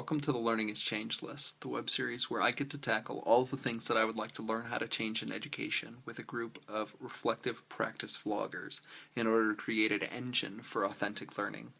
welcome to the Learning has Changed list, the web series where I get to tackle all the things that I would like to learn how to change in education with a group of reflective practice vloggers in order to create an engine for authentic learning.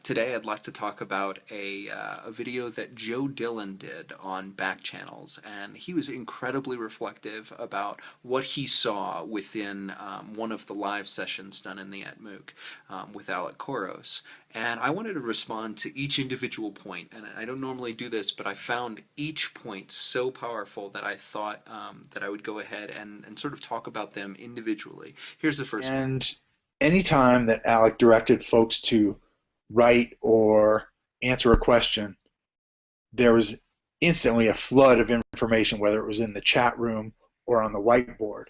Today I'd like to talk about a video that Joe Dillon did on Backchannels, and he was incredibly reflective about what he saw within one of the live sessions done in the etmooc with Alec Koros. And I wanted to respond to each individual point, and I don't normally do this, but I found each point so powerful that I thought that I would go ahead and sort of talk about them individually. Here's the first one. And anytime that Alec directed folks to write or answer a question, there was instantly a flood of information, whether it was in the chat room or on the whiteboard.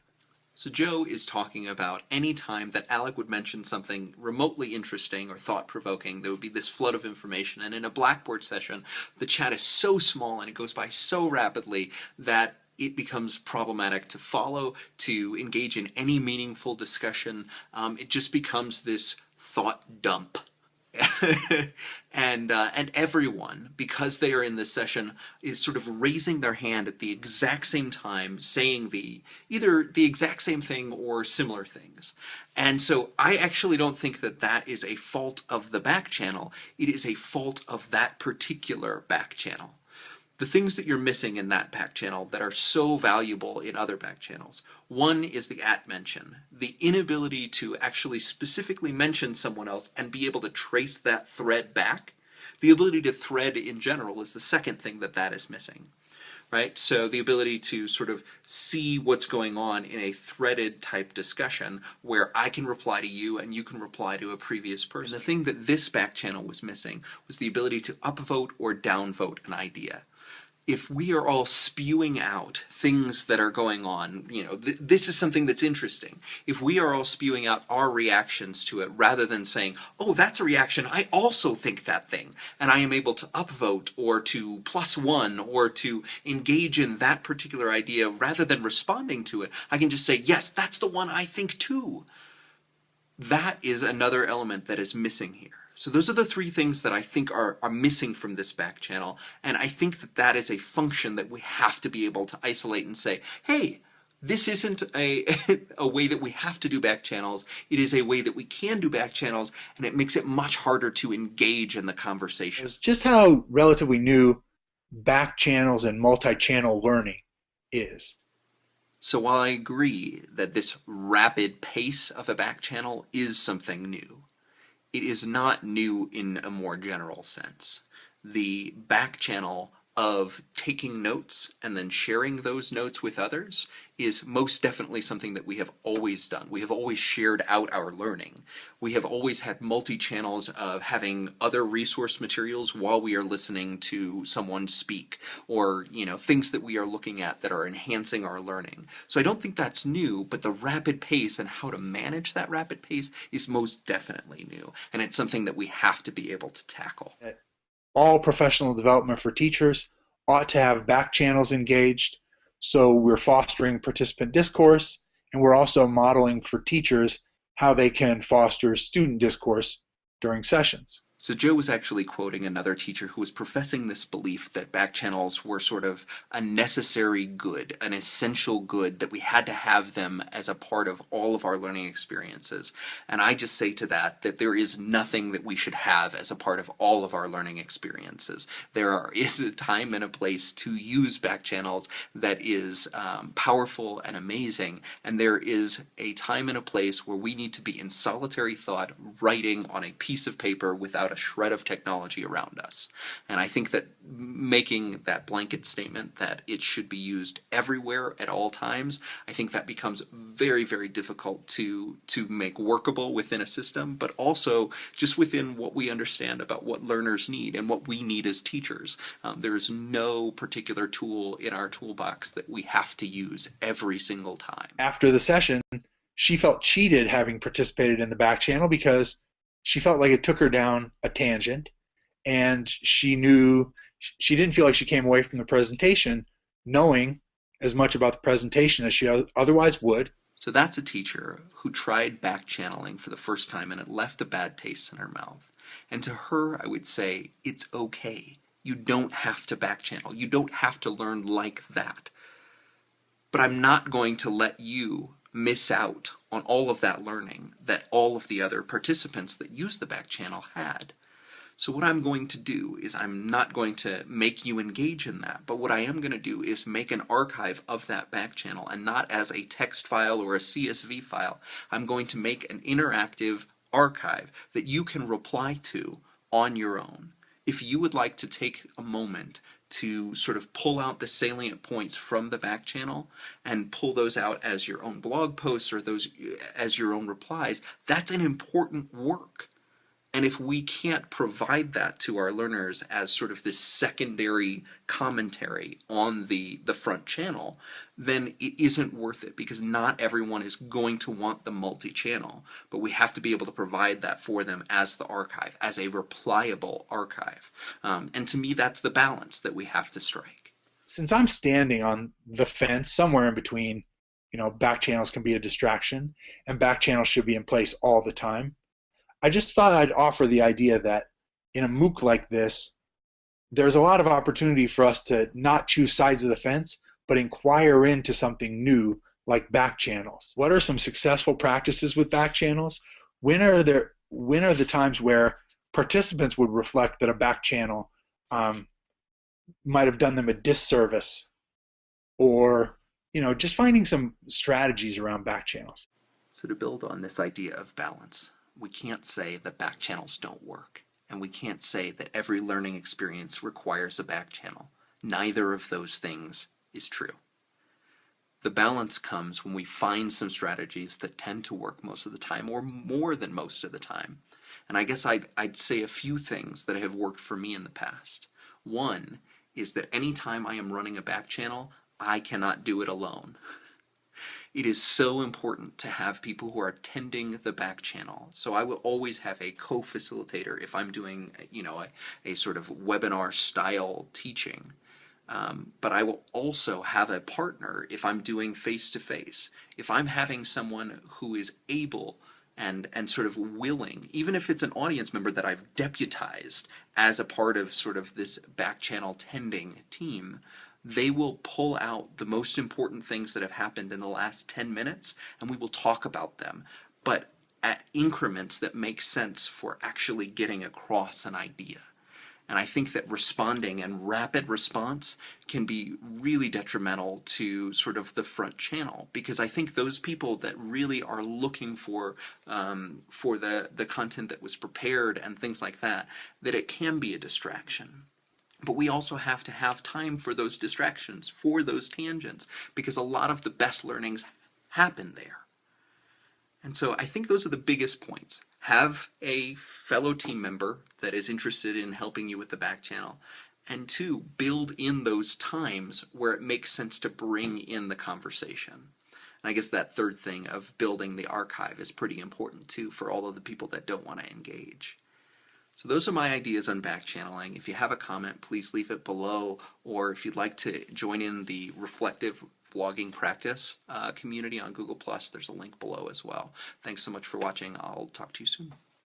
So Joe is talking about any time that Alec would mention something remotely interesting or thought-provoking, there would be this flood of information. And in a Blackboard session, the chat is so small and it goes by so rapidly that it becomes problematic to follow, to engage in any meaningful discussion. It just becomes this thought dump. and everyone, because they are in this session, is sort of raising their hand at the exact same time, saying either the exact same thing or similar things. And so I actually don't think that that is a fault of the back channel. It is a fault of that particular back channel. The things that you're missing in that back channel that are so valuable in other back channels. One is the @mention, the inability to actually specifically mention someone else and be able to trace that thread back. The ability to thread in general is the second thing that is missing, right? So the ability to sort of see what's going on in a threaded type discussion where I can reply to you and you can reply to a previous person. And the thing that this back channel was missing was the ability to upvote or downvote an idea. If we are all spewing out things that are going on, you know, this is something that's interesting. If we are all spewing out our reactions to it rather than saying, oh, that's a reaction, I also think that thing, and I am able to upvote or to +1 or to engage in that particular idea rather than responding to it, I can just say, yes, that's the one I think too. That is another element that is missing here. So those are the three things that I think are missing from this back channel, and I think that that is a function that we have to be able to isolate and say, hey, this isn't a way that we have to do back channels, it is a way that we can do back channels, and it makes it much harder to engage in the conversation. It's just how relatively new back channels and multi-channel learning is. So while I agree that this rapid pace of a back channel is something new, it is not new in a more general sense. The back channel of taking notes and then sharing those notes with others is most definitely something that we have always done. We have always shared out our learning. We have always had multi-channels of having other resource materials while we are listening to someone speak, or things that we are looking at that are enhancing our learning. So I don't think that's new, but the rapid pace and how to manage that rapid pace is most definitely new, and it's something that we have to be able to tackle. All professional development for teachers ought to have back channels engaged, so we're fostering participant discourse, and we're also modeling for teachers how they can foster student discourse during sessions. So Joe was actually quoting another teacher who was professing this belief that back channels were sort of a necessary good, an essential good, that we had to have them as a part of all of our learning experiences. And I just say to that there is nothing that we should have as a part of all of our learning experiences. There is a time and a place to use back channels that is powerful and amazing, and there is a time and a place where we need to be in solitary thought, writing on a piece of paper without a shred of technology around us. And I think that making that blanket statement that it should be used everywhere at all times, I think that becomes very, very difficult to make workable within a system, but also just within what we understand about what learners need and what we need as teachers. There is no particular tool in our toolbox that we have to use every single time. After the session, she felt cheated having participated in the back channel because she felt like it took her down a tangent, and she didn't feel like she came away from the presentation knowing as much about the presentation as she otherwise would. So that's a teacher who tried back channeling for the first time and it left a bad taste in her mouth. And to her, I would say, it's okay. You don't have to backchannel. You don't have to learn like that. But I'm not going to let you miss out on all of that learning that all of the other participants that use the backchannel had. So what I'm going to do is I'm not going to make you engage in that, but what I am going to do is make an archive of that backchannel, and not as a text file or a CSV file. I'm going to make an interactive archive that you can reply to on your own. If you would like to take a moment to sort of pull out the salient points from the backchannel and pull those out as your own blog posts or those as your own replies, that's an important work. And if we can't provide that to our learners as sort of this secondary commentary on the front channel, then it isn't worth it, because not everyone is going to want the multi-channel. But we have to be able to provide that for them as the archive, as a replyable archive. And to me, that's the balance that we have to strike. Since I'm standing on the fence somewhere in between, back channels can be a distraction and back channels should be in place all the time, I just thought I'd offer the idea that in a MOOC like this, there's a lot of opportunity for us to not choose sides of the fence, but inquire into something new like back channels. What are some successful practices with back channels? When are the times where participants would reflect that a back channel might have done them a disservice, or just finding some strategies around back channels? So to build on this idea of balance, we can't say that back channels don't work, and we can't say that every learning experience requires a back channel. Neither of those things is true. The balance comes when we find some strategies that tend to work most of the time, or more than most of the time. And I guess I'd say a few things that have worked for me in the past. One is that anytime I am running a back channel, I cannot do it alone. It is so important to have people who are tending the back channel. So I will always have a co-facilitator if I'm doing, a sort of webinar style teaching. But I will also have a partner if I'm doing face-to-face. If I'm having someone who is able and sort of willing, even if it's an audience member that I've deputized as a part of sort of this back channel tending team, they will pull out the most important things that have happened in the last 10 minutes, and we will talk about them, but at increments that make sense for actually getting across an idea. And I think that responding and rapid response can be really detrimental to sort of the front channel, because I think those people that really are looking for the content that was prepared and things like that it can be a distraction. But we also have to have time for those distractions, for those tangents, because a lot of the best learnings happen there. And so I think those are the biggest points. Have a fellow team member that is interested in helping you with the back channel. And two, build in those times where it makes sense to bring in the conversation. And I guess that third thing of building the archive is pretty important too for all of the people that don't want to engage. So those are my ideas on backchanneling. If you have a comment, please leave it below, or if you'd like to join in the reflective vlogging practice community on Google+, there's a link below as well. Thanks so much for watching. I'll talk to you soon.